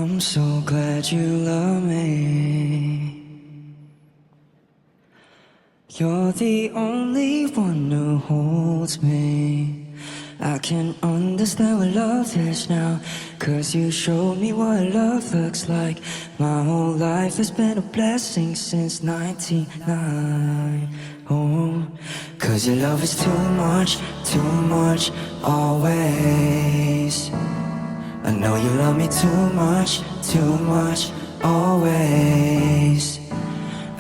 I'm so glad you love me. You're the only one who holds me. I can understand what love is now, 'cause you showed me what love looks like. My whole life has been a blessing since 99. Oh, 'cause your love is too much, always. I know you love me too much, always.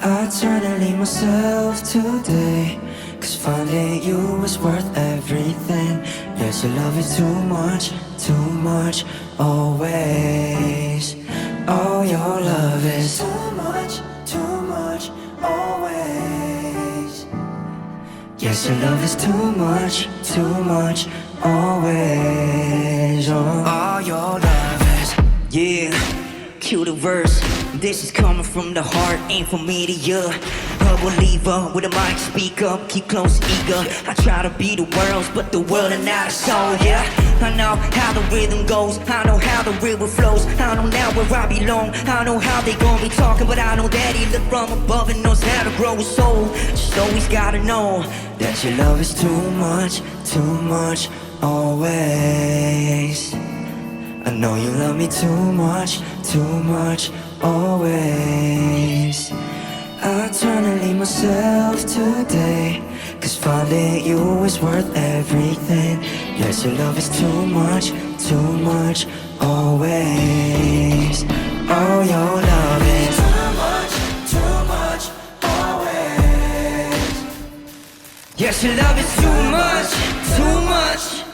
I try to leave myself today, 'cause finding you was worth everything. Yes, your love is too much, always. Oh, your love is too much, always. Yes, your love is too much, always. Oh, your love is, yeah. Cue the verse. This is coming from the heart, ain't from me to you. A believer with a mic, speak up, keep close, eager. I try to be the world's, but the world is not a soul, yeah. I know how the rhythm goes, I know how the river flows. I know now where I belong, I know how they gon' be talking, but I know that he looked from above and knows how to grow his soul. Just always gotta know that your love is too much, always. I know you love me too much, always. I try to leave myself today, 'cause finding you is worth everything. Yes, your love is too much, always. Oh, your love is too much, always. Yes, your love is too much,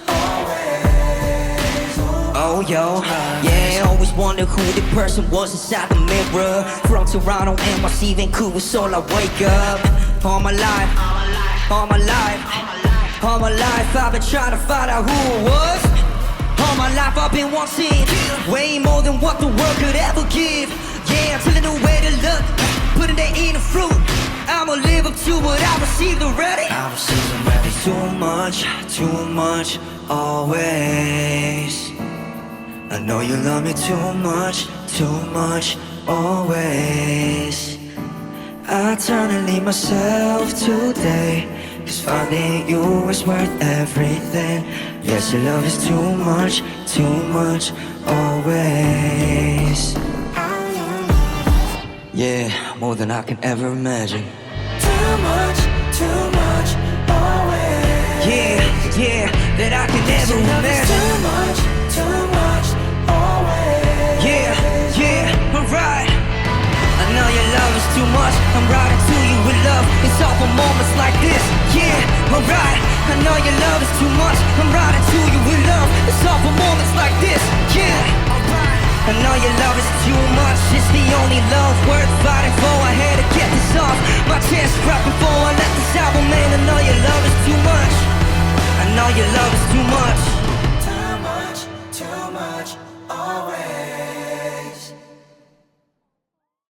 always. Oh, yo, yeah, always wonder who the person was inside the mirror. From Toronto, NYC, Vancouver, so I wake up. All my life, I've been trying to find out who it was. All my life I've been wanting way more than what the world could ever give. Yeah, I'm telling the way to look, putting that in the fruit. I'ma live up to what I received already. Too much, always. I know you love me too much, always. I try to leave myself today, 'cause finding you is worth everything. Yes, your love is too much, always. Yeah, more than I can ever imagine. Too much, always. Yeah, that I can never imagine. Too much, always. Yeah, alright. I know your love is too much, I'm riding to you with love. It's all for moments like this, yeah, alright. I know your love is too much, I'm riding to you with love. It's all for moments like this, yeah, alright. I know your love is too